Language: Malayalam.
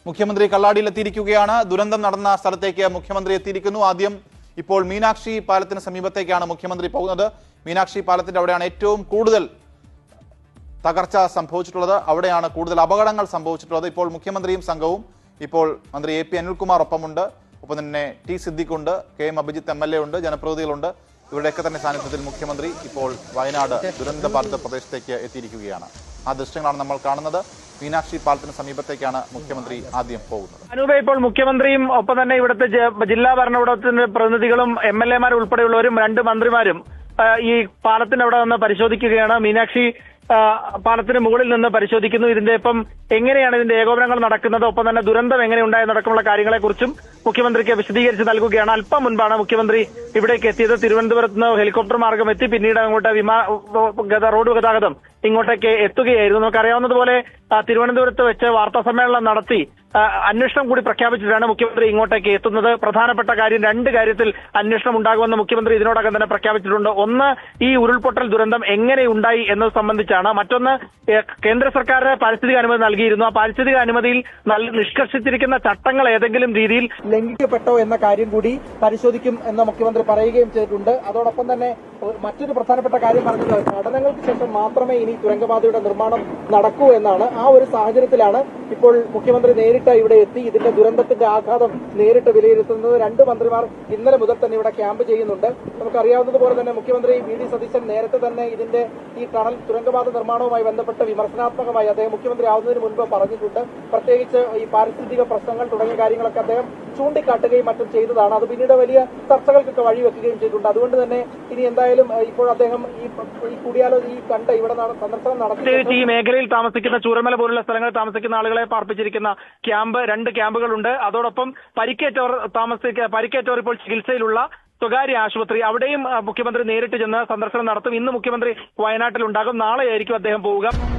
മുഖ്യമന്ത്രി കള്ളാടിയിൽ എത്തിയിരിക്കുകയാണ്. ദുരന്തം നടന്ന സ്ഥലത്തേക്ക് മുഖ്യമന്ത്രി എത്തിയിരിക്കുന്നു. ആദ്യം ഇപ്പോൾ മീനാക്ഷി പാലത്തിന് സമീപത്തേക്കാണ് മുഖ്യമന്ത്രി പോകുന്നത്. മീനാക്ഷി പാലത്തിന്റെ അവിടെയാണ് ഏറ്റവും കൂടുതൽ തകർച്ച സംഭവിച്ചിട്ടുള്ളത്, അവിടെയാണ് കൂടുതൽ അപകടങ്ങൾ സംഭവിച്ചിട്ടുള്ളത്. ഇപ്പോൾ മുഖ്യമന്ത്രിയും സംഘവും ഇപ്പോൾ മന്ത്രി എ പി അനിൽകുമാർ ഒപ്പമുണ്ട്, ഒപ്പം തന്നെ ടി സിദ്ദിഖുണ്ട്, കെ എം അഭിജിത്ത് MLA ഉണ്ട്, ജനപ്രതിനിധികളുണ്ട്. ഇവരുടെയൊക്കെ തന്നെ സാന്നിധ്യത്തിൽ മുഖ്യമന്ത്രി ഇപ്പോൾ വയനാട് ദുരന്തബാധിത പ്രദേശത്തേക്ക് എത്തിയിരിക്കുകയാണ്. ആ ദൃശ്യങ്ങളാണ് നമ്മൾ കാണുന്നത്. മീനാക്ഷി പാലത്തിന് സമീപത്തേക്കാണ് മുഖ്യമന്ത്രി ആദ്യം പോകുന്നത്. അനൂപ, ഇപ്പോൾ മുഖ്യമന്ത്രിയും ഒപ്പം തന്നെ ഇവിടുത്തെ ജില്ലാ ഭരണകൂടത്തിന്റെ പ്രതിനിധികളും MLA മാർ ഉൾപ്പെടെയുള്ളവരും 2 മന്ത്രിമാരും ഈ പാലത്തിന് അവിടെ നിന്ന് പരിശോധിക്കുകയാണ്. മീനാക്ഷി പാലത്തിന് മുകളിൽ നിന്ന് പരിശോധിക്കുന്നു. ഇതിന്റെ ഇപ്പം എങ്ങനെയാണ് ഇതിന്റെ ഏകോപനങ്ങൾ നടക്കുന്നത്, ഒപ്പം തന്നെ ദുരന്തം എങ്ങനെയുണ്ടായെന്നടക്കമുള്ള കാര്യങ്ങളെക്കുറിച്ചും മുഖ്യമന്ത്രിക്ക് വിശദീകരിച്ച് നൽകുകയാണ്. അല്പം മുൻപാണ് മുഖ്യമന്ത്രി ഇവിടേക്ക് എത്തിയത്. തിരുവനന്തപുരത്ത് നിന്ന് ഹെലികോപ്റ്റർ മാർഗം എത്തി, പിന്നീട് അങ്ങോട്ട് റോഡ് ഗതാഗതം ഇങ്ങോട്ടേക്ക് എത്തുകയായിരുന്നു. നമുക്കറിയാവുന്നതുപോലെ തിരുവനന്തപുരത്ത് വെച്ച് വാർത്താ സമ്മേളനം നടത്തി അന്വേഷണം കൂടി പ്രഖ്യാപിച്ചിട്ടാണ് മുഖ്യമന്ത്രി ഇങ്ങോട്ടേക്ക് എത്തുന്നത്. പ്രധാനപ്പെട്ട കാര്യം 2 കാര്യത്തിൽ അന്വേഷണം ഉണ്ടാകുമെന്ന് മുഖ്യമന്ത്രി ഇതിനോടകം തന്നെ പ്രഖ്യാപിച്ചിട്ടുണ്ട്. ഒന്ന്, ഈ ഉരുൾപൊട്ടൽ ദുരന്തം എങ്ങനെ ഉണ്ടായി എന്നത് സംബന്ധിച്ചാണ്. മറ്റൊന്ന്, കേന്ദ്ര സർക്കാർ പാരിസ്ഥിതിക അനുമതി നൽകിയിരുന്നു. ആ പാരിസ്ഥിതിക അനുമതിയിൽ നിഷ്കർഷിച്ചിരിക്കുന്ന ചട്ടങ്ങൾ ഏതെങ്കിലും രീതിയിൽ ലംഘിക്കപ്പെട്ടോ എന്ന കാര്യം കൂടി പരിശോധിക്കും എന്ന് മുഖ്യമന്ത്രി പറയുകയും ചെയ്തിട്ടുണ്ട്. അതോടൊപ്പം തന്നെ മറ്റൊരു പ്രധാനപ്പെട്ട കാര്യം പറഞ്ഞത് പഠനങ്ങൾക്ക് ശേഷം മാത്രമേ ഇനി തുരങ്കപാതയുടെ നിർമ്മാണം നടക്കൂ എന്നാണ്. ആ ഒരു സാഹചര്യത്തിലാണ് ഇപ്പോൾ മുഖ്യമന്ത്രി നേരിട്ട് ഇവിടെ എത്തി ഇതിന്റെ ദുരന്തത്തിന്റെ ആഘാതം നേരിട്ട് വിലയിരുത്തുന്നത്. 2 മന്ത്രിമാർ ഇന്നലെ മുതൽ തന്നെ ഇവിടെ ക്യാമ്പ് ചെയ്യുന്നുണ്ട്. നമുക്കറിയാവുന്നതുപോലെ തന്നെ മുഖ്യമന്ത്രി VD സതീശൻ നേരത്തെ തന്നെ ഇതിന്റെ ഈ ടണൽ തുരങ്കപാത നിർമ്മാണവുമായി ബന്ധപ്പെട്ട് വിമർശനാത്മകമായി അദ്ദേഹം മുഖ്യമന്ത്രി ആവുന്നതിന് മുൻപ് പറഞ്ഞിട്ടുണ്ട്. പ്രത്യേകിച്ച് ഈ പാരിസ്ഥിതിക പ്രശ്നങ്ങൾ തുടങ്ങിയ കാര്യങ്ങളൊക്കെ അദ്ദേഹം ചൂണ്ടിക്കാട്ടുകയും മറ്റും ചെയ്തതാണ്. അത് പിന്നീട് വലിയ ചർച്ചകൾക്കൊക്കെ വഴിവെക്കുകയും ചെയ്തിട്ടുണ്ട്. അതുകൊണ്ട് തന്നെ ഇനി എന്തായാലും ഇപ്പോൾ അദ്ദേഹം ഈ കൂടിയാലോചന ഇവിടെ സന്ദർശനം നടത്തി ഈ മേഖലയിൽ താമസിക്കുന്ന ചൂരമല പോലുള്ള സ്ഥലങ്ങളിൽ താമസിക്കുന്ന ആളുകളെ പാർപ്പിച്ചിരിക്കുന്ന 2 ക്യാമ്പുകളുണ്ട്. അതോടൊപ്പം പരിക്കേറ്റവർ ഇപ്പോൾ ചികിത്സയിലുള്ള സ്വകാര്യ ആശുപത്രി, അവിടെയും മുഖ്യമന്ത്രി നേരിട്ട് ചെന്ന് സന്ദർശനം നടത്തും. ഇന്ന് മുഖ്യമന്ത്രി വയനാട്ടിൽ ഉണ്ടാകും, നാളെയായിരിക്കും അദ്ദേഹം പോവുക.